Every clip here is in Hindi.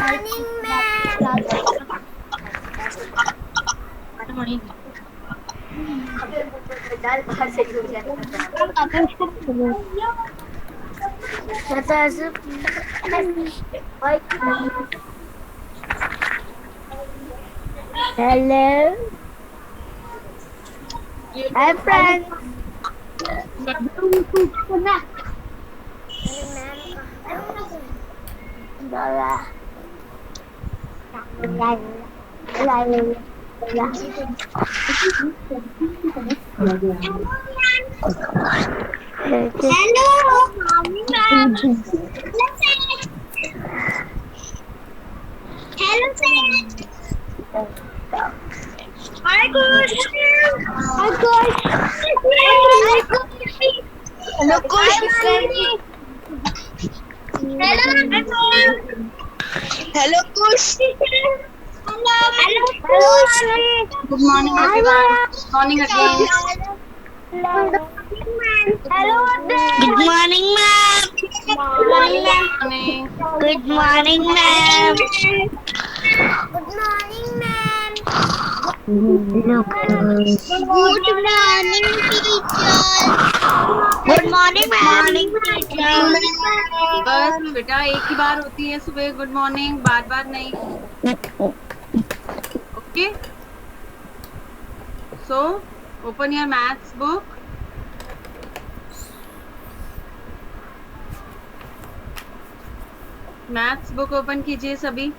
Morning ma'am. दाल बाहर से हो hello hi friends. Hello, Kush. Hello, Kush. Good morning, everyone. Good morning again. Hello, Good morning, ma'am. Morning. Good morning, ma'am. Good morning, ma'am. Good morning, teacher. Good morning, ma'am. बस बेटा एक ही बार होती है सुबह गुड मॉर्निंग, बार बार नहीं. Okay, so open your maths book. Maths book open कीजिए सभी.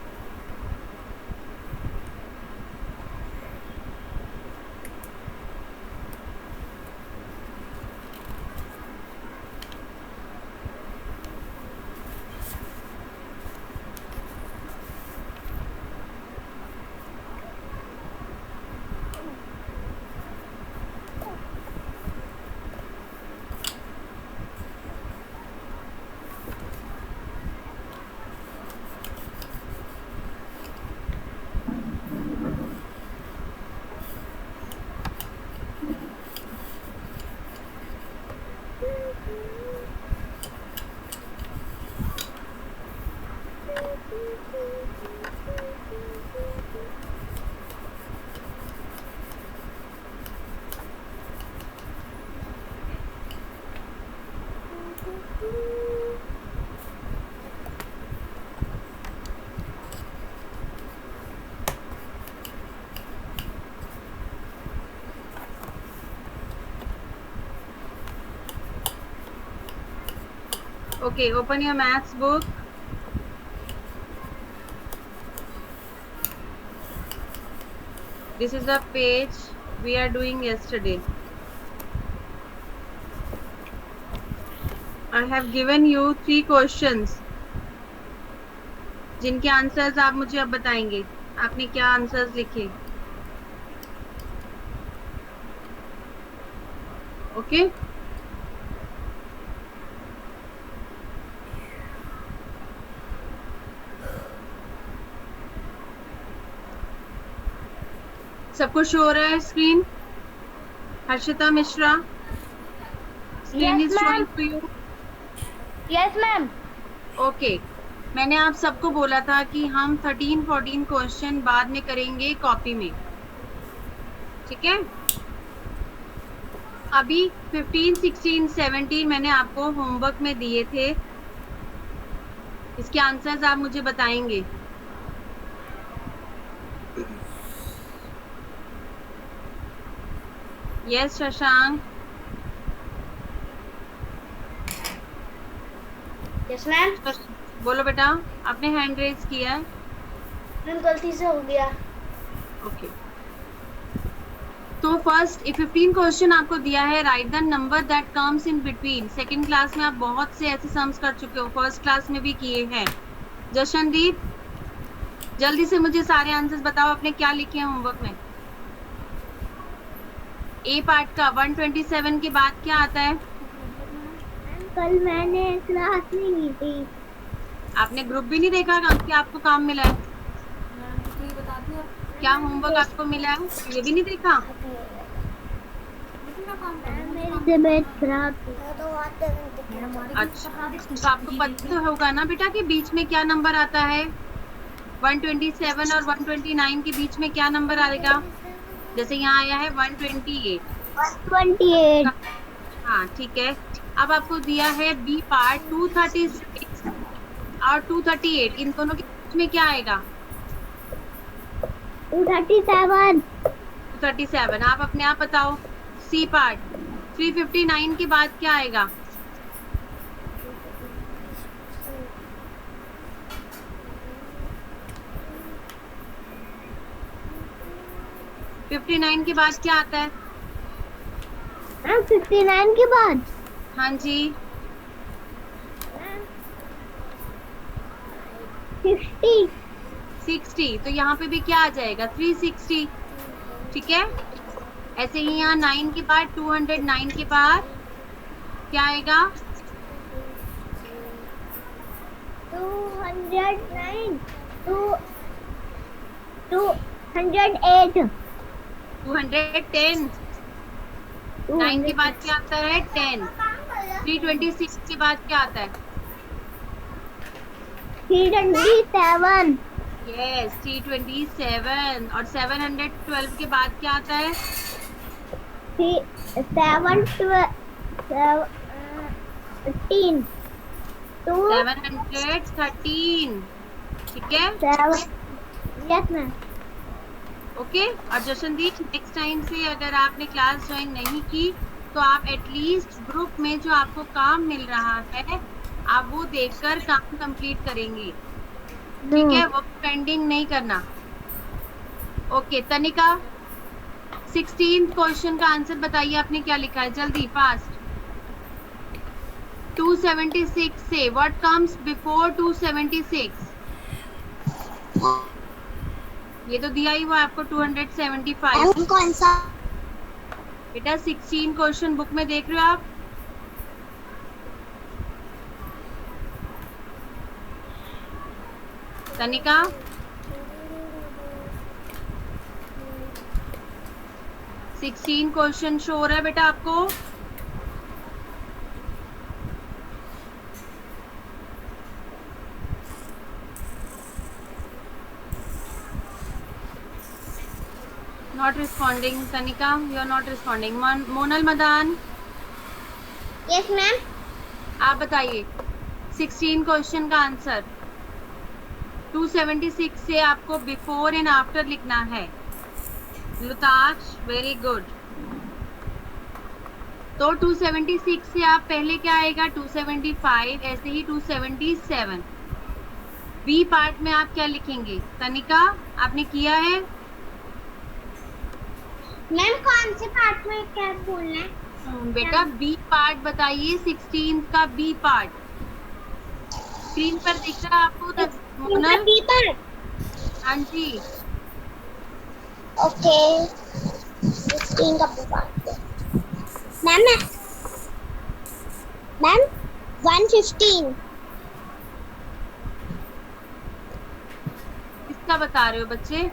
Okay, open your maths book. This is the page we are doing yesterday. I have given you 3 questions. जिनके आंसर्स आप मुझे अब बताएंगे. आपने क्या आंसर्स लिखे? ओके, सबको शो हो रहा है screen? Harshita Mishra, screen is showing to you? Yes ma'am. Okay, मैंने आप सबको बोला था कि हम 13-14 क्वेश्चन बाद में करेंगे कॉपी में. ठीक है, अभी 15, 16, 17 मैंने आपको होमवर्क में दिए थे. इसके आंसर्स आप मुझे बताएंगे. यस शशांक. Yes ma'am. बोलो बेटा, आपने हैंड रेज किया है? मैम गलती से हो गया। ओके, तो फर्स्ट 15 क्वेश्चन आपको दिया है. Right the number that comes in between. Second class में आप बहुत से ऐसे सम्स कर चुके हो, फर्स्ट क्लास में भी किए हैं. जशनदीप, जल्दी से मुझे सारे आंसर्स बताओ, आपने क्या लिखे हैं होमवर्क में. ए पार्ट का 127 के बाद क्या आता है? कल मैंने क्लास नहीं ली थी। आपने ग्रुप भी नहीं देखा कि आपको काम मिला है? क्या होमवर्क आपको मिला है ये भी नहीं देखा? मेरी तबीयत खराब थी। अच्छा, तो आपको पता तो होगा ना बेटा कि बीच में क्या नंबर आता है? 127 और 129 के बीच में क्या नंबर आएगा? जैसे यहाँ आया है 128। 128। हाँ ठीक है। अब आपको दिया है बी पार्ट 236 और 238, इन दोनों के बीच में क्या आएगा? 237। 237। आप अपने आप बताओ। सी पार्ट 359 के बाद क्या आएगा? 59 के बाद क्या आता है? 59 के बाद हाँ जी 60। तो यहाँ पे भी क्या आ जाएगा? 360। ठीक है। ऐसे ही यहाँ 9 के बाद 209 के बाद क्या आएगा? 209 208 210। 9 के बाद क्या आता है? 10। 326 के बाद क्या आता है? 327 यस 327। और 712 के बाद क्या आता है? 713 713। ठीक है। Yes ma'am. ओके। और जशनदीप, नेक्स्ट टाइम से अगर आपने क्लास ज्वाइन नहीं की तो आप एटलीस्ट ग्रुप में जो आपको काम मिल रहा है आप वो देखकर काम कंप्लीट करेंगे। ठीक है, वो पेंडिंग नहीं करना। ओके तनिका, 16th क्वेश्चन का आंसर बताइए, आपने क्या लिखा है? जल्दी फास्ट। 276 से व्हाट कम्स बिफोर 276? ये तो दिया ही हुआ आपको 275। कौन सा? बेटा 16 क्वेश्चन बुक में देख रहे हो आप? तनिका, सिक्सटीन क्वेश्चन शो हो रहा है बेटा आपको? Not responding. Tanika, you are not responding. Monal Madan, yes ma'am. आप बताइए 16 क्वेश्चन का आंसर। 276 से आपको बिफोर एंड आफ्टर लिखना है। लुताक्ष, वेरी गुड। तो 276 से आप पहले क्या आएगा? 275, ऐसे ही 277। बी पार्ट में आप क्या लिखेंगे? तनिका, आपने किया है? मैम कौन से पार्ट में क्या बोलना है? बेटा बी पार्ट बताइए, 16 का बी पार्ट। स्क्रीन पर दिख रहा है आपको? Monal, B part. हाँ जी। ओके 16 का बी पार्ट। मैम 115। किसका बता रहे हो बच्चे?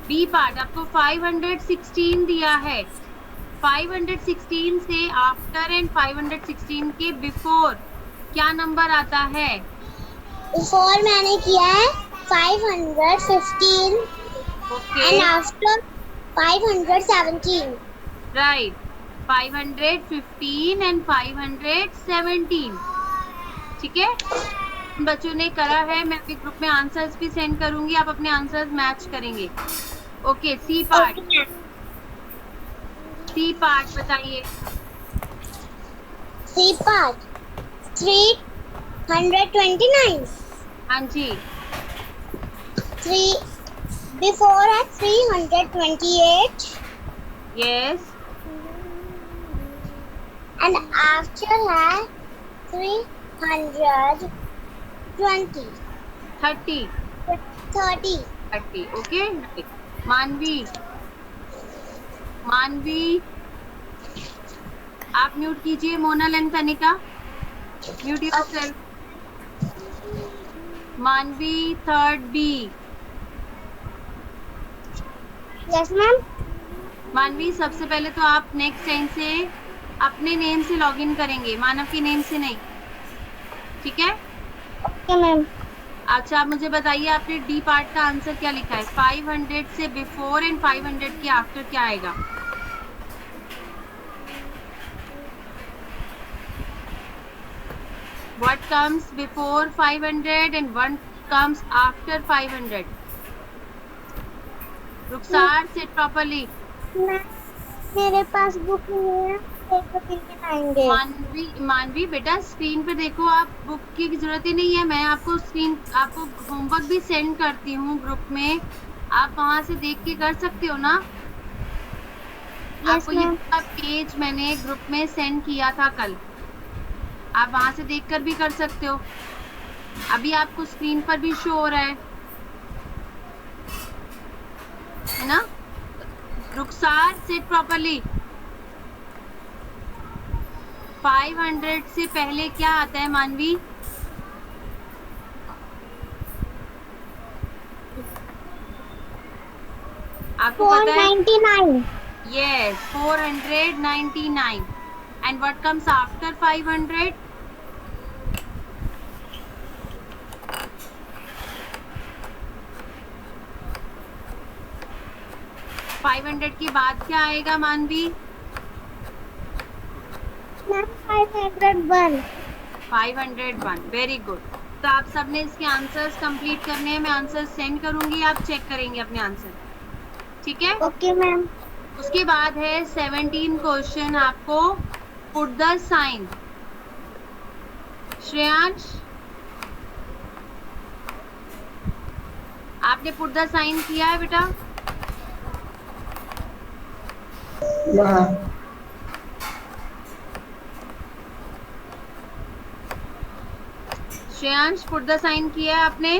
बी पार्ट आपको 516 दिया है। 516 से आफ्टर एंड 516 के बिफोर क्या नंबर आता है? बिफोर मैंने किया है 515 okay and after 517। Right, 515 and 517। ठीक है, बच्चों ने करा है। मैं अभी ग्रुप में आंसर्स भी सेंड करूंगी, आप अपने आंसर्स मैच करेंगे। Okay C part. C part बताइए। C part 329। हाँ जी। 3 बिफोर है 328 यस एंड आफ्टर है 320 30 30। ओके। मानवी, आप म्यूट कीजिए। मोनल एंड तनिका, म्यूट योरसेल्फ। मानवी थर्ड बी। Yes ma'am. मानवी, सबसे पहले तो आप नेक्स्ट टाइम से अपने नेम से लॉगिन करेंगे, मानव के नेम से नहीं। ठीक है? Okay ma'am. अच्छा, आप मुझे बताइए आपने डी पार्ट का आंसर क्या लिखा है? 500 से बिफोर एंड 500 के आफ्टर क्या आएगा? What comes before 500 and what comes after 500? Rukhsar, sit properly. Ma'am मेरे पास बुक नहीं है, एक दो दिन में आएंगे। मानवी बेटा स्क्रीन पे देखो, आप बुक की जरूरत ही नहीं है। मैं आपको होमवर्क भी सेंड करती हूँ ग्रुप में, आप वहां से देख के कर सकते हो ना। आपको ये पूरा पेज मैंने ग्रुप में सेंड किया था कल, आप वहां से देखकर भी कर सकते हो। अभी आपको स्क्रीन पर भी शो हो रहा है ना? रुखसार, सिट प्रॉपर्ली। 500 से पहले क्या आता है मानवी? आपको पता है? 499। Yes, 499. And what comes after 500? Five 500 के बाद क्या आएगा मानवी? मैम 501। 501, very good. तो आप सबने इसके आंसर्स कंप्लीट करने हैं, मैं आंसर सेंड करूंगी, आप चेक करेंगे अपने आंसर, ठीक है? Okay ma'am. उसके बाद है 17 क्वेश्चन, आपको पुट द साइन। श्रेयांश, आपने पुट द साइन किया है बेटा? श्रेयांश, पुट द साइन किया है आपने?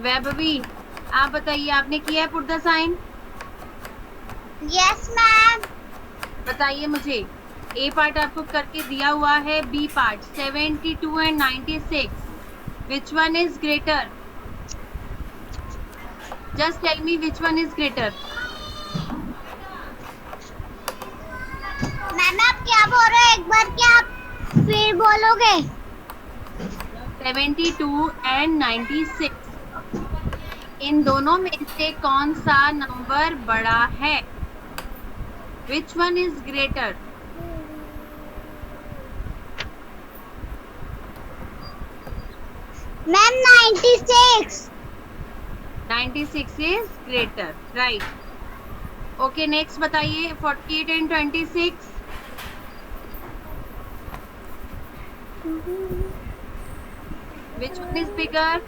वैभवी, आप बताइए आपने किया है put the sign? Yes ma'am. बताइए मुझे, ए पार्ट आपको करके दिया हुआ है, B part 72 and 96, which one is greater? Just tell me which one is greater. Ma'am आप क्या बोल रहे हो, एक बार क्या आप फिर बोलोगे? 72 एंड 96, इन दोनों में से कौन सा नंबर बड़ा है? विच one is greater? Ma'am 96। 96 is greater, right. Okay, next बताइए 48 and 26, which one is bigger?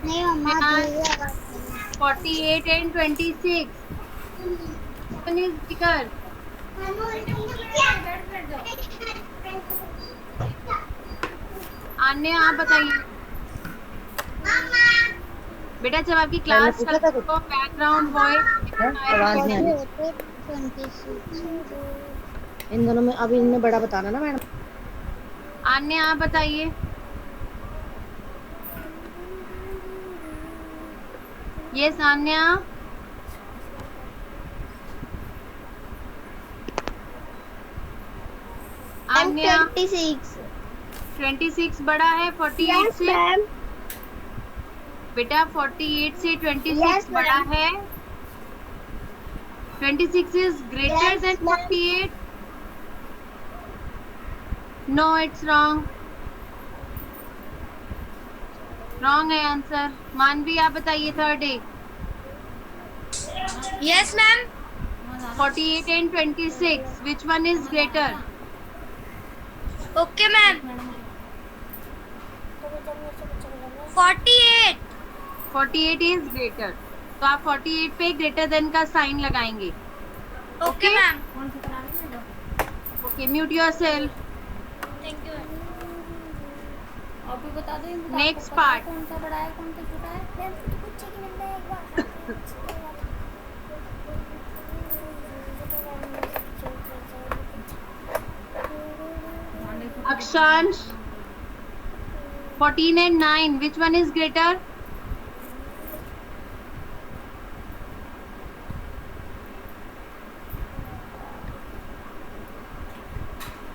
नहीं मम्मा 48 and 26, which one is bigger? अन्य आप बताइए बेटा, जब आपकी क्लास को बैकग्राउंड वॉइस आवाज नहीं आ रही। इन दोनों में अभी इनने बड़ा बताना ना मैडम। अन्य आप बताइए। ये सान्या, अन्य 26 बड़ा है 48 से? बेटा 48 से 26 बड़ा है। 26 is greater than 48? No, it's wrong. Wrong है आंसर। मानवी आप बताइए third day. Yes ma'am. 48 and 26, which one is greater? Okay ma'am. 48। 48 is greater, तो आप 48 पे greater than का साइन लगाएंगे। Okay ma'am. Okay, mute yourself. Thank you. आप भी बता दो Next part. कौन सा बड़ा है कौन सा छोटा है? Akshansh, 14 and 9, which one is greater?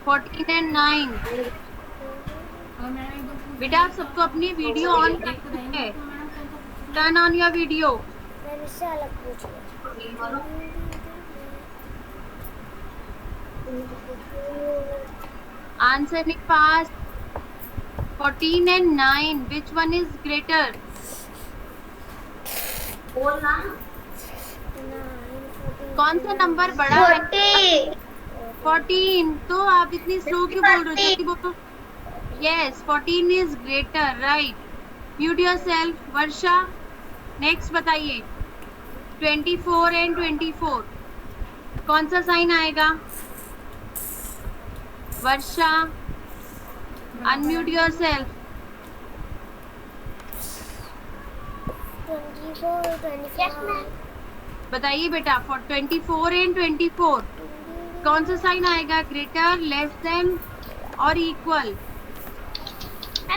14 and 9। बेटा आप सबको अपनी वीडियो ऑन करनी है। Turn on your video. Ma'am इससे अलग पूछ लिया। आंसर नहीं पास। 14 and 9, which one is greater? कौन सा नंबर बड़ा है? 14। तो आप इतनी स्लो क्यों बोल रहे हो? जल्दी बोलो। Yes, 14 is greater, right? Mute yourself, Varsha. Next बताइए। 24 and 24, कौन सा साइन आएगा? वर्षा, अनम्यूट योरसेल्फ। 24, 25। बताइए बेटा। फॉर 24 and 24, कौन सा साइन आएगा? ग्रेटर, लेस देन और equal?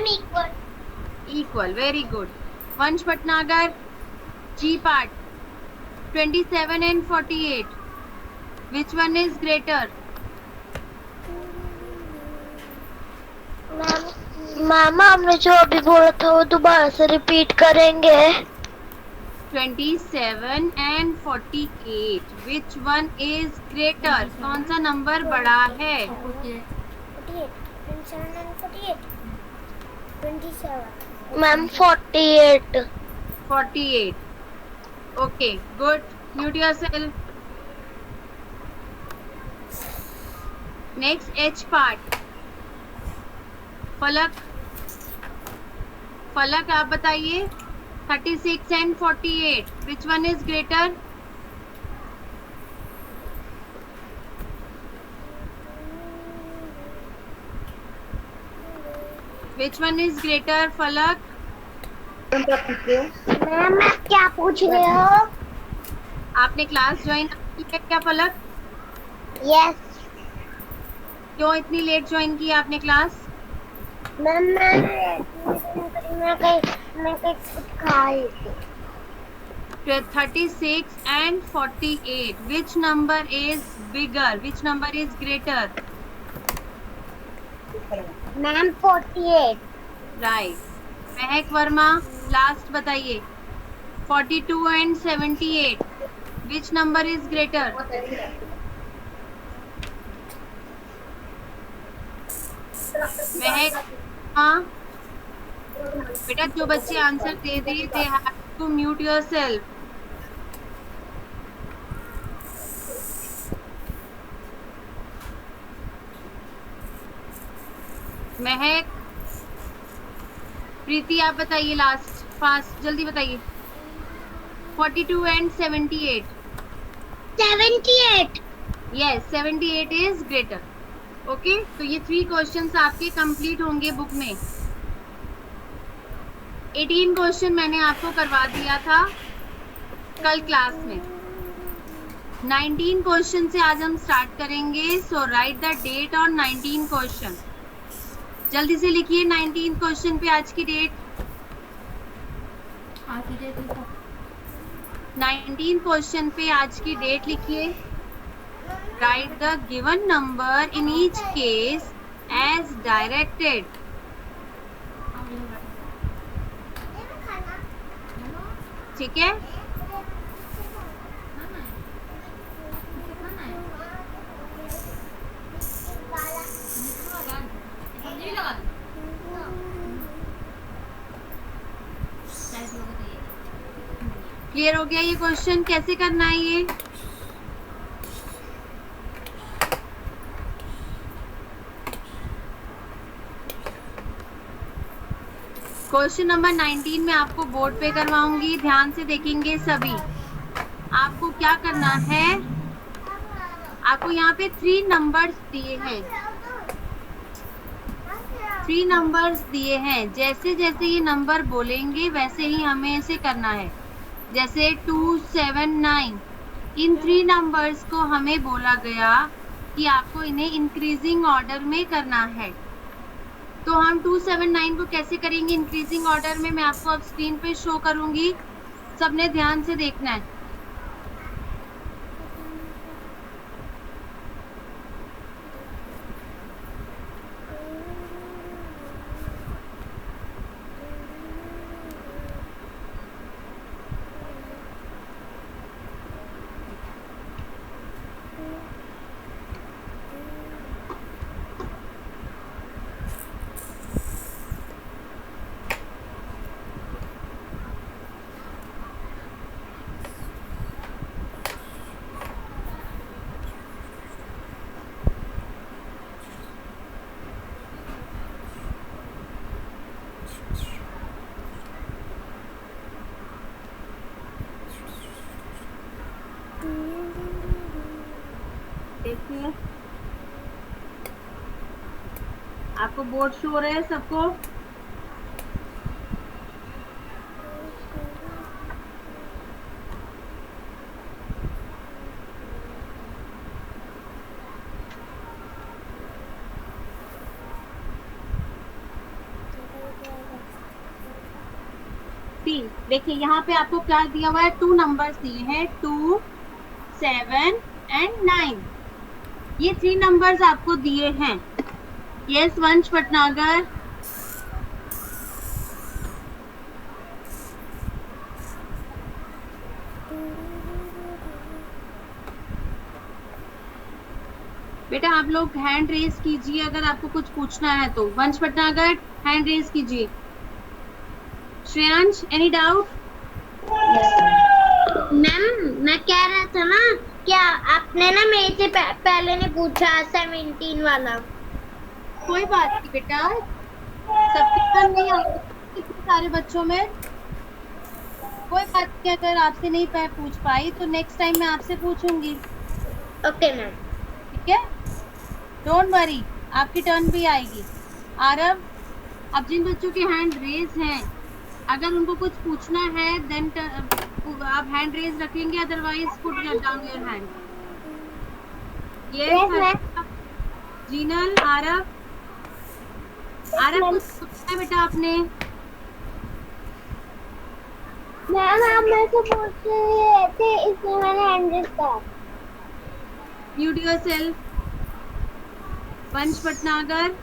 Equal. Equal, very good. Vansh Bhatnagar, G part. 27 and 48, which one is greater? Ma'am आपने जो अभी बोला था वो दोबारा से रिपीट करेंगे। 27 and 48, which one is greater? कौन सा नंबर बड़ा है? 48, 27 and 48, 27। Ma'am 48। 48, okay, good. Mute yourself. Next, H part. फलक, फलक आप बताइए। 36 and 48, which one is greater? Which one is greater, फलक? मैम क्या पूछ रहे हो? आपने क्लास ज्वाइन की है क्या फलक? यस क्यों इतनी लेट ज्वाइन की आपने क्लास? मैम मैं कहीं कुछ खा रही थी। 36 and 48, which number is bigger? Which number is greater? Ma'am 48। Right. Mahak Verma, last बताइए। 42 and 78, which number is greater? महक, हाँ बेटा, जो बच्चे answer they they, they have to mute yourself. महक, प्रीति आप बताइए लास्ट, फास्ट जल्दी बताइए। 42 and 78। 78। Yes, 78 is greater. Okay, तो ये 3 क्वेश्चंस आपके कंप्लीट होंगे बुक में। 18 क्वेश्चन मैंने आपको करवा दिया था कल क्लास में। 19 क्वेश्चन से आज हम स्टार्ट करेंगे। So write the date on 19 question. जल्दी से लिखिए 19 क्वेश्चन पे आज की डेट। 19 क्वेश्चन पे आज की डेट लिखिए। Write the given number in each case as directed. ठीक है? क्लियर हो गया ये क्वेश्चन? कैसे करना है ये? क्वेश्चन नंबर 19 में आपको बोर्ड पे करवाऊंगी, ध्यान से देखेंगे सभी। आपको क्या करना है, आपको यहाँ पे 3 नंबर्स दिए हैं। 3 नंबर्स दिए हैं, जैसे जैसे ये नंबर बोलेंगे वैसे ही हमें इसे करना है। जैसे 2, 7, 9, इन 3 नंबर्स को हमें बोला गया कि आपको इन्हें इंक्रीजिंग ऑर्डर में करना है। तो हम 2, 7, 9 को कैसे करेंगे इंक्रीजिंग ऑर्डर में, मैं आपको अब स्क्रीन पे शो करूंगी, सबने ध्यान से देखना है। देखिए आपको बोर्ड शो हो रहा है सबको? देखिए यहाँ पे आपको क्या दिया हुआ है, 2 नंबर्स दिए हैं, 2, 7 एंड 9। ये 3 नंबर्स आपको दिए हैं। यस वंश भटनागर। बेटा आप लोग हैंड रेज कीजिए अगर आपको कुछ पूछना है तो। वंश भटनागर हैंड रेज कीजिए। Shreyansh any doubt? मैम मैं कह रहा था ना, क्या आपने ना मेरे से पहले ने पूछा 17 वाला? कोई बात नहीं बेटा, सबके पास नहीं आते इतने सारे बच्चों में। कोई बात नहीं, अगर आपसे नहीं पूछ पाई तो नेक्स्ट टाइम मैं आपसे पूछूंगी। Okay ma'am. ठीक है, डोंट वरी, आपकी टर्न भी आएगी। आरव, अब जिन बच्चों के हैंड रेज हैं अगर उनको कुछ पूछना है देन आप हैंड रेज रखेंगे, otherwise put down your hand. Yes Jinal, Aarav कुछ पूछना है बेटा आपने? मैम आप मेरे से पूछ रहे थे इसलिए मैंने हैंड रेज करा। Mute yourself. वंश भटनागर।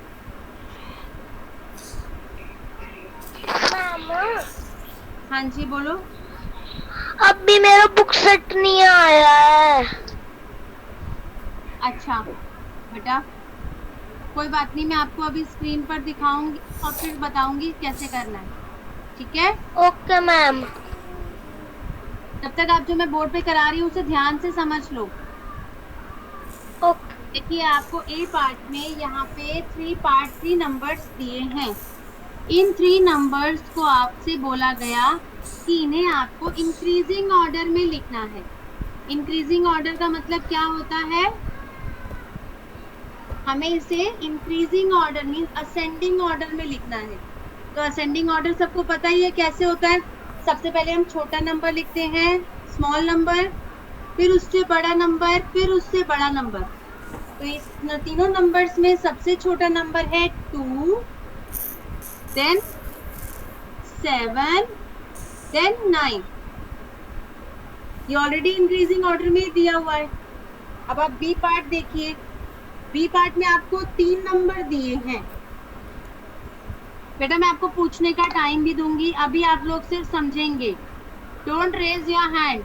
मामा हाँ जी बोलो। अब भी मेरा बुक सेट नहीं आया है। अच्छा बेटा कोई बात नहीं, मैं आपको अभी स्क्रीन पर दिखाऊंगी और फिर बताऊंगी कैसे करना है। ठीक है, ओके मैम। तब तक आप जो मैं बोर्ड पे करा रही हूँ उसे ध्यान से समझ लो। ओके। देखिए आपको ए पार्ट में यहाँ पे 3 नंबर्स दिए हैं। इन 3 नंबर्स को आपसे बोला गया कि इन्हें आपको इंक्रीजिंग ऑर्डर में लिखना है। इंक्रीजिंग ऑर्डर का मतलब क्या होता है? हमें इसे increasing order means ascending order में लिखना है। तो असेंडिंग ऑर्डर सबको पता ही है कैसे होता है। सबसे पहले हम छोटा नंबर लिखते हैं, स्मॉल नंबर, फिर उससे बड़ा नंबर, फिर उससे बड़ा नंबर। तो इस तीनों नंबर्स में सबसे छोटा नंबर है 2, then 7, then 9। ये ऑलरेडी इंक्रीजिंग ऑर्डर में दिया हुआ है। अब आप बी पार्ट देखिए। बी पार्ट में आपको 3 नंबर दिए हैं। बेटा मैं आपको पूछने का टाइम भी दूंगी, अभी आप लोग सिर्फ समझेंगे। Don't raise your hand.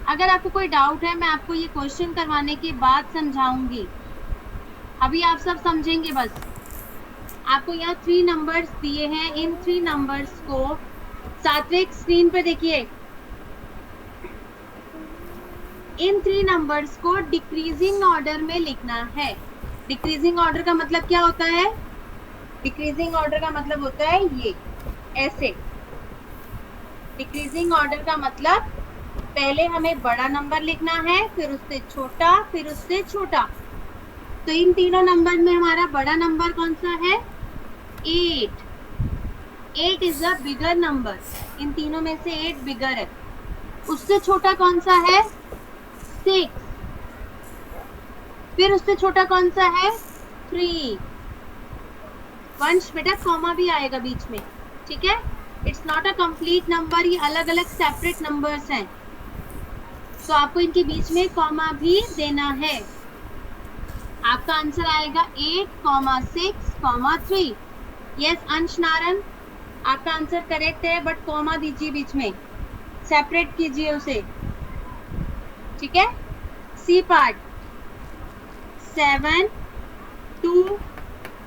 अगर आपको कोई डाउट है मैं आपको ये क्वेश्चन करवाने के बाद समझाऊंगी। अभी आप सब समझेंगे बस। आपको यहाँ 3 नंबर्स दिए हैं। इन 3 नंबर्स को सात्विक स्क्रीन पे देखिए। इन 3 नंबर्स को डिक्रीजिंग ऑर्डर में लिखना है। डिक्रीजिंग ऑर्डर का मतलब क्या होता है? डिक्रीजिंग ऑर्डर का मतलब होता है ये ऐसे। डिक्रीजिंग ऑर्डर का मतलब पहले हमें बड़ा नंबर लिखना है, फिर उससे छोटा, फिर उससे छोटा। तो इन तीनों नंबर में हमारा बड़ा नंबर कौन सा है? 8। 8 इज अ बिगर नंबर। इन तीनों में से 8 बिगर है। उससे छोटा कौन सा है? 6। फिर उससे छोटा कौन सा है? 3। वंश बेटा कॉमा भी आएगा बीच में, ठीक है? It's not a complete number, ये अलग अलग सेपरेट नंबर्स हैं, तो आपको इनके बीच में कॉमा भी देना है। आपका आंसर आएगा 8, 6, 3। यस अंश नारन, आपका आंसर करेक्ट है, बट कॉमा दीजिए बीच में, सेपरेट कीजिए उसे, ठीक है? C part 7, 2,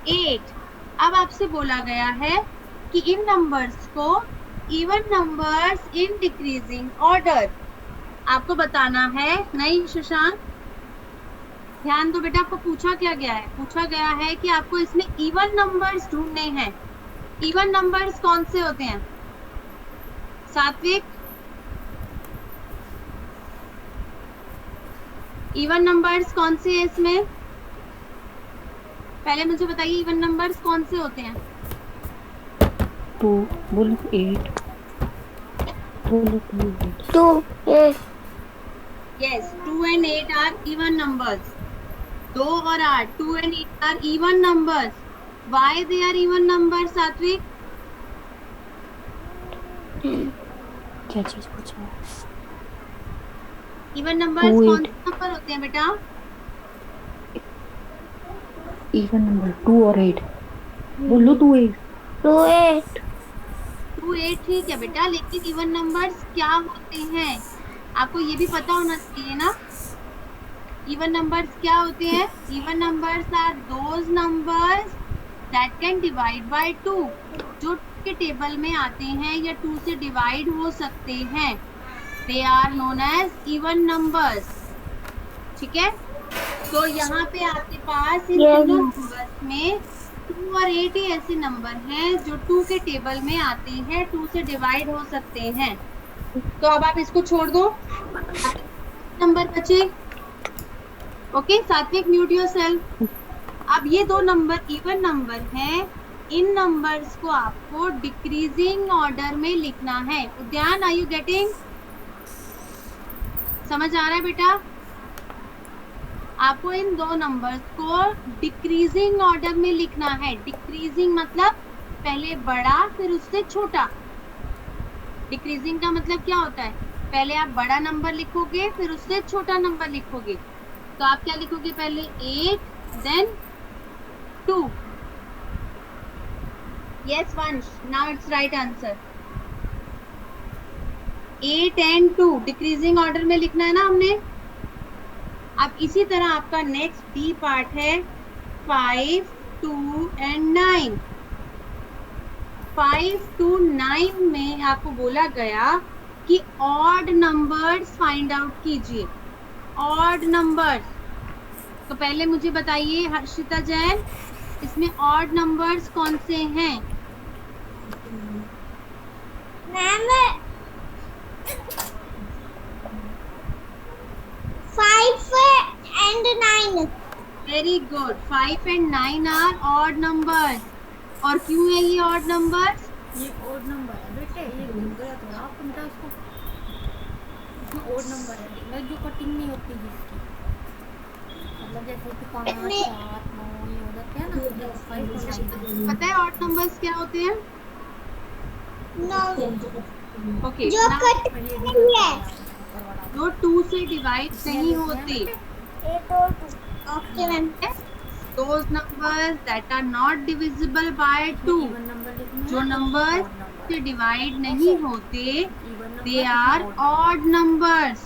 8। अब आपसे बोला गया है कि इन नंबर्स को even numbers in decreasing order आपको बताना है। नहीं शशांक, ध्यान दो बेटा, आपको पूछा क्या गया है? पूछा गया है कि आपको इसमें इवन नंबर्स ढूंढने हैं। इवन नंबर्स कौन से होते हैं? सात्विक, इवन नंबर्स कौन से हैं इसमें? पहले मुझे बताइए इवन नंबर्स कौन से होते हैं? 2 बोलो 8 बोलो 2 8 2 8 Yes, 2 and 8 are even numbers. 2 और 8, 2 and 8 are even numbers. Why they are even numbers, सात्विक? क्या चीज पूछा है? Even numbers 2, कौन 8 से नंबर होते हैं बेटा? इवन नंबर 2 और 8 बोलो 2 8 2 8 2 8 ठीक है बेटा, लेकिन इवन नंबर्स क्या होते हैं आपको ये भी पता होना चाहिए ना। इवन नंबर्स क्या होते हैं? Even numbers are those numbers that can divide by 2, जो के टेबल में आते हैं या 2 से डिवाइड हो सकते हैं। They are known as even numbers. ठीक है, तो यहाँ पे आपके पास इन Yes. तीनों नंबर्स में 2 और 8 ही ऐसे नंबर हैं जो 2 के टेबल में आते हैं, 2 से डिवाइड हो सकते हैं। तो अब आप इसको छोड़ दो, नंबर बचे। ओके, सात्विक म्यूट योरसेल्फ। अब ये दो नंबर इवन नंबर हैं, इन नंबर्स को आपको डिक्रीजिंग ऑर्डर में लिखना है। उद्यान, आर यू गेटिंग? समझ आ रहा है बेटा? आपको इन दो नंबर्स को डिक्रीजिंग ऑर्डर में लिखना है। डिक्रीजिंग मतलब पहले बड़ा फिर उससे छोटा। डिक्रीजिंग का मतलब क्या होता है? पहले आप बड़ा नंबर लिखोगे फिर उससे छोटा नंबर लिखोगे। तो आप क्या लिखोगे? पहले 8 देन 2। यस वंश, now it's right answer. 8 and 2 decreasing order में लिखना है ना हमने। अब इसी तरह आपका नेक्स्ट डी पार्ट है 5 2 एंड 9। 5 to 9 में आपको बोला गया कि ऑड नंबर्स फाइंड आउट कीजिए। ऑड नंबर्स, तो पहले मुझे बताइए हर्षिता जैन, इसमें ऑड नंबर्स कौन से हैं? Ma'am 5 and 9 very good, 5 and 9 are odd numbers. और क्यों है ये ऑड नंबर्स? ये ओड नंबर है बेटे, ये गलत हो रहा है। आपको मतलब इसको इसमें ओड नंबर है, मतलब जो कटिंग नहीं होती जिसकी, मतलब जैसे कि 5 7 9 ये हो जाते हैं ना, 5 और 9। पता है ऑड नंबर्स क्या होते हैं? ओके, जो कट नहीं है। जो 2 से डिवाइड नहीं होते। 8 और 2 okay ma'am. Those numbers that are not divisible by 2, जो नंबर से डिवाइड नहीं होते, they are odd numbers।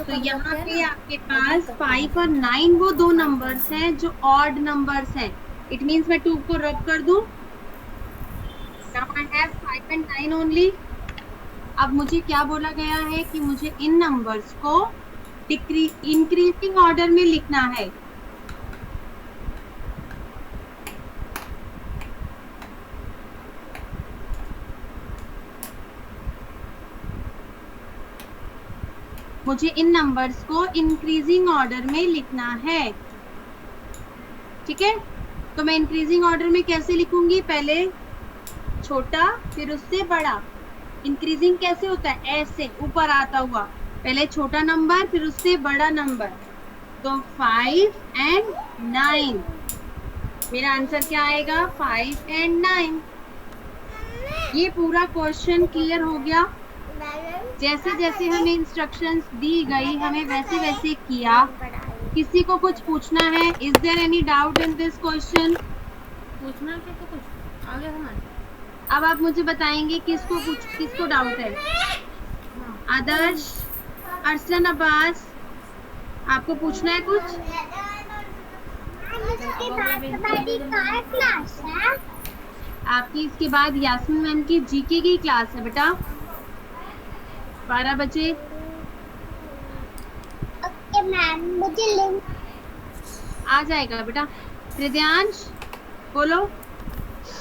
तो यहाँ पे आपके पास 5 और 9 वो दो नंबर्स हैं जो ऑड नंबर्स हैं। इट मीन्स मैं 2 को रब कर दूं। Now I have 5 and 9 only। अब मुझे क्या बोला गया है कि मुझे इन नंबर्स को इंक्रीजिंग ऑर्डर में लिखना है। मुझे इन नंबर्स को इंक्रीजिंग ऑर्डर में लिखना है। ठीक है, तो मैं इंक्रीजिंग ऑर्डर में कैसे लिखूंगी? पहले छोटा फिर उससे बड़ा। इंक्रीजिंग कैसे होता है? ऐसे ऊपर आता हुआ, पहले छोटा नंबर फिर उससे बड़ा नंबर। तो 5 and 9, मेरा आंसर क्या आएगा? 5 and 9। ये पूरा क्वेश्चन क्लियर हो गया। जैसे जैसे हमें इंस्ट्रक्शंस दी गई हमें वैसे वैसे किया। किसी को कुछ पूछना है? Is there any doubt in this question? पूछना है तो कुछ आगे हमारे। अब आप मुझे बताएंगे किसको डाउट है? आदर्श, अरसलन, अब्बास, आपको पूछना है कुछ? आपकी इसके बाद यास्मीन मैम की जीके की क्लास है बेटा, 12 बजे। ओके मैम, मुझे लिंक आ जाएगा बेटा। हृदयांश बोलो।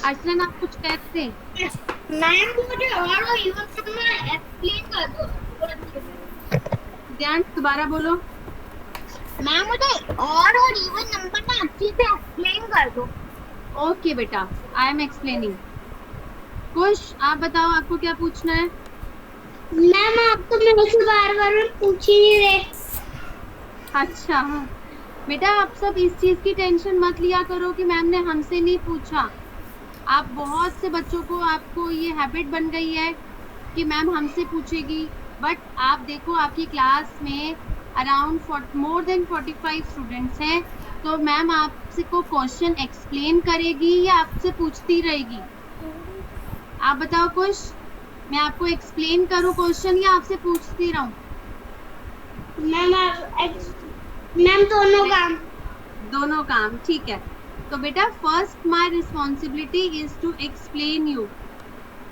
अरसलन आप कुछ कहते थे? मैम मुझे और यूज एक्सप्लेन कर दो। हृदयांश दोबारा बोलो। मैम मुझे और इवन नंबर ना अच्छे से एक्सप्लेन कर दो। ओके बेटा, आई एम एक्सप्लेनिंग। कुछ आप बताओ, आपको क्या पूछना है? मैम आप तो मेरे से बार-बार पूछ ही नहीं रहे। अच्छा बेटा, आप सब इस चीज की टेंशन मत लिया करो कि मैम ने हमसे नहीं पूछा। आप बहुत से बच्चों को, आपको ये हैबिट बन गई है कि मैम हमसे पूछेगी, बट आप देखो आपकी क्लास में अराउंड मोर देन 45 स्टूडेंट्स हैं, तो मैम आपसे को क्वेश्चन एक्सप्लेन करेगी या आपसे पूछती रहेगी? आप बताओ कुछ, मैं आपको एक्सप्लेन करूं क्वेश्चन या आपसे पूछती रहूं? मैम दोनों काम, ठीक है। तो बेटा first my responsibility is to explain you,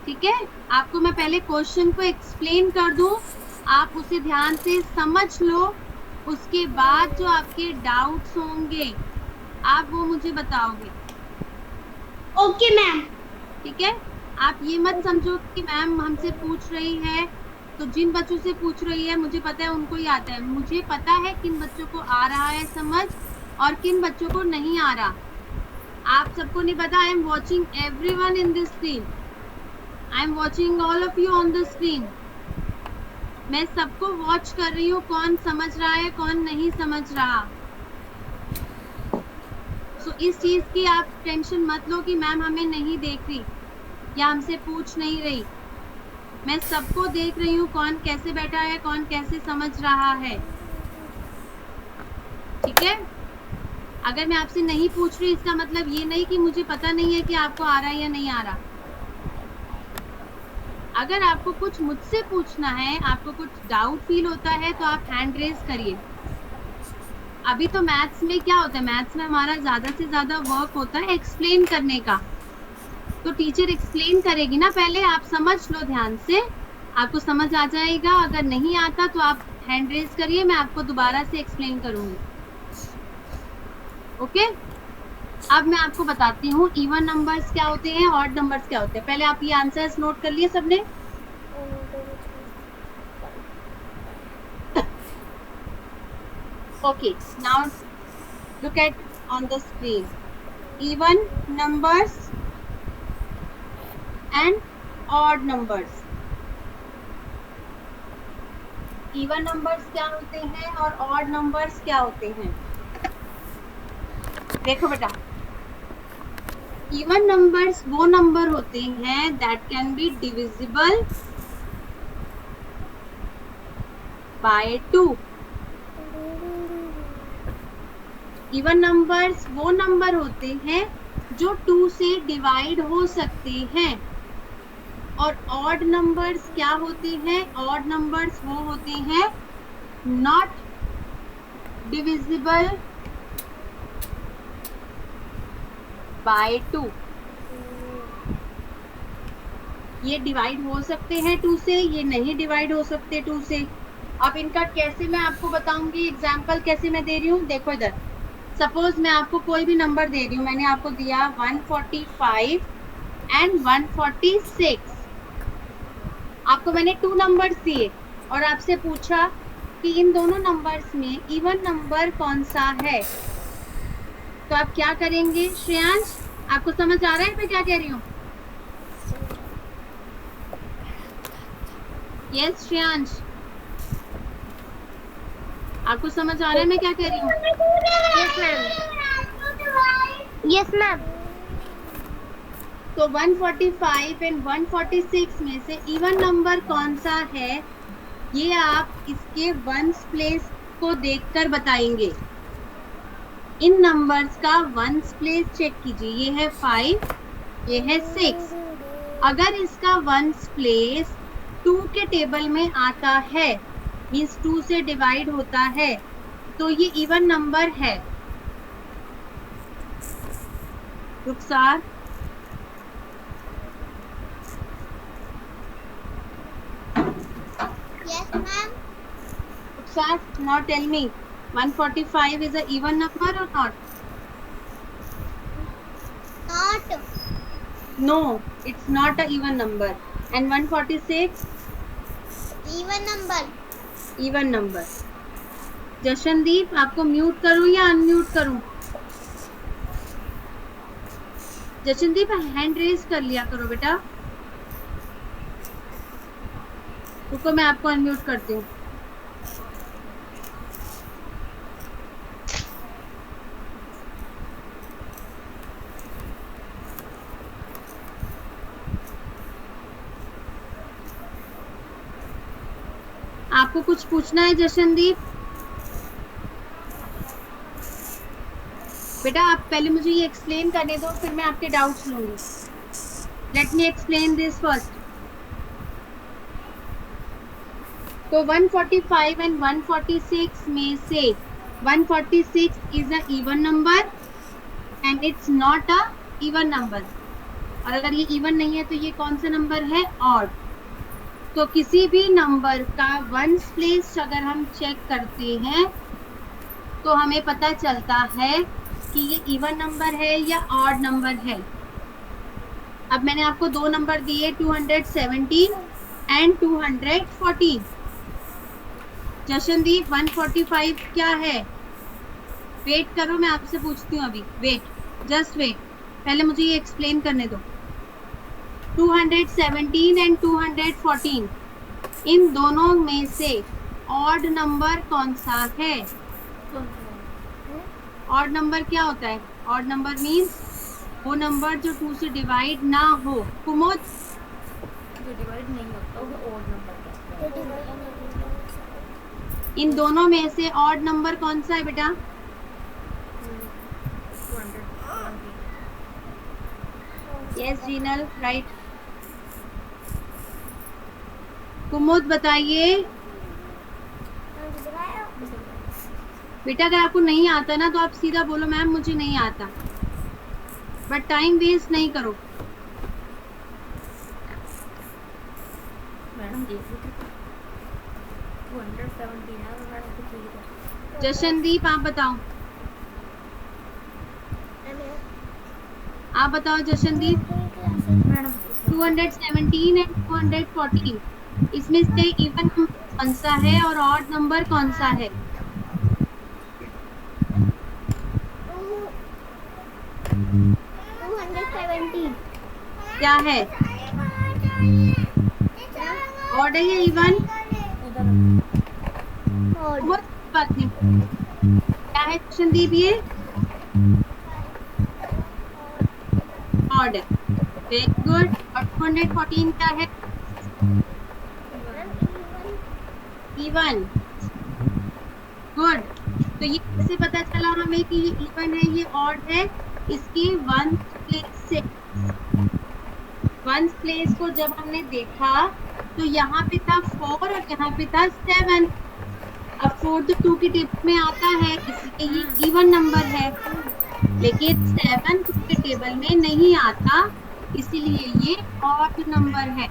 ठीक है? आपको मैं पहले क्वेश्चन को एक्सप्लेन कर दूं, आप उसे ध्यान से समझ लो, उसके बाद जो आपके डाउट्स होंगे आप वो मुझे बताओगे। Okay ma'am. ठीक है, आप ये मत समझो कि मैम हमसे पूछ रही है तो जिन बच्चों से पूछ रही है मुझे पता है उनको ही आता है। मुझे पता है किन बच्चों को आ रहा है समझ और किन बच्चों को नहीं आ रहा। आप सबको नहीं पता। I am watching everyone in this screen, I am watching all of you on the screen. मैं सबको वॉच कर रही हूँ, कौन समझ रहा है कौन नहीं समझ रहा। सो इस चीज की आप टेंशन मत लो कि मैम हमें नहीं देख रही या हमसे पूछ नहीं रही। मैं सबको देख रही हूँ, कौन कैसे बैठा है, कौन कैसे समझ रहा है। ठीक है, अगर मैं आपसे नहीं पूछ रही इसका मतलब ये नहीं कि मुझे पता नहीं है कि आपको आ रहा है या नहीं आ रहा। अगर आपको कुछ मुझसे पूछना है, आपको कुछ डाउट फील होता है तो आप हैंड रेज करिए। अभी तो मैथ्स में क्या होता है, मैथ्स में हमारा ज्यादा से ज्यादा वर्क होता है एक्सप्लेन करने का। तो टीचर एक्सप्लेन करेगी ना, पहले आप समझ लो ध्यान से, आपको समझ आ जाएगा। अगर नहीं आता तो आप हैंड रेज करिए, मैं आपको दोबारा से एक्सप्लेन करूंगी। ओके, अब मैं आपको बताती हूँ इवन नंबर्स क्या होते हैं, ऑड नंबर्स क्या होते हैं। पहले आप ये आंसर्स नोट कर लिए सबने? Okay, now look at on the screen even numbers and odd numbers. Even numbers क्या होते हैं और ऑड नंबर्स क्या होते हैं? देखो बेटा, इवन नंबर्स वो नंबर होते हैं that can be divisible by 2। Even numbers वो नंबर होते हैं जो 2 से डिवाइड हो सकते हैं। और ऑड नंबर्स क्या होते हैं? ऑड नंबर्स वो होते हैं नॉट डिविजिबल बाय 2। ये डिवाइड हो सकते हैं 2 से, ये नहीं डिवाइड हो सकते 2 से। अब इनका कैसे मैं आपको बताऊंगी, एग्जाम्पल कैसे मैं दे रही हूँ। देखो इधर, सपोज मैं आपको कोई भी नंबर दे रही हूँ, मैंने आपको दिया 145 एंड 146। आपको मैंने 2 नंबर्स दिए और आपसे पूछा कि इन दोनों नंबर्स में इवन नंबर कौन सा है, तो आप क्या करेंगे? श्रेयांश, आपको समझ आ रहा है मैं क्या कह रही हूँ? यस श्रेयांश, आपको समझ आ रहा है मैं क्या कह रही हूँ? Yes ma'am. Yes ma'am. तो 145 एंड 146 में से इवन नंबर कौन सा है, ये आप इसके वंस प्लेस को देखकर बताएंगे। इन नंबर्स का वंस प्लेस चेक कीजिए। ये है 5, ये है 6। अगर इसका वंस प्लेस 2 के टेबल में आता है, मीन्स 2 से डिवाइड होता है, तो ये इवन नंबर है। रुखसार, Yes, ma'am. Rukhsar, now tell me, 145 is an even number or not? Not No, it's not an even number. And 146? even number. Even number. Jashandeep आपको म्यूट करूं या अनम्यूट करूं? जशनदीप हैंड रेज कर लिया करो बेटा। रुको मैं आपको अनम्यूट करती हूँ। आपको कुछ पूछना है जशनदीप? बेटा आप पहले मुझे ये एक्सप्लेन करने दो, फिर मैं आपके डाउट्स लूंगी। Let me explain this first. तो 145 एंड 146 में से 146 is a even number and it's not a even number. और अगर ये इवन नहीं है तो ये कौन सा नंबर है? ऑड। तो किसी भी नंबर का वंस प्लेस अगर हम चेक करते हैं तो हमें पता चलता है कि ये इवन नंबर है या ऑड नंबर है। अब मैंने आपको दो नंबर दिए 217 एंड 214। जशनदीप 145 क्या है? वेट करो मैं आपसे पूछती हूँ अभी। वेट, जस्ट वेट, पहले मुझे ये एक्सप्लेन करने दो। 217 एंड 214 इन दोनों में से ऑड नंबर कौन सा है? ऑड नंबर क्या होता है? ऑड नंबर मीन्स वो नंबर जो 2 से डिवाइड ना हो। कुमोद, जो डिवाइड नहीं होता वो ऑड नंबर कहते हैं। इन दोनों में से ऑड नंबर कौन सा है बेटा? 220। Yes Jinal, right. कुमुद बताइए बेटा। अगर आपको नहीं आता ना तो आप सीधा बोलो मैम मुझे नहीं आता, बट टाइम वेस्ट नहीं करो। मैडम देखो 217 है तो मैडम कुछ नहीं कर। जशनदीप आप बताओ, आप बताओ जशनदीप। मैडम 217 एंड 214 इसमें से इवन नंबर कौन सा है और ऑड नंबर कौन सा है? क्या है? ऑड है या इवन? बात नहीं, क्या है जशनदीप? ये ऑड है। Very good. और 214 क्या है? इवन। गुड। तो ये कैसे पता चला हमें कि ये इवन है, ये ऑड है? इसके वन प्लेस से। वन प्लेस को जब हमने देखा तो यहाँ पे था 4 और यहाँ पे था 7। अब 4 तो 2 की टेबल में आता है इसलिए ये इवन नंबर है, लेकिन 7 2 के टेबल में नहीं आता इसलिए ये ऑड नंबर है।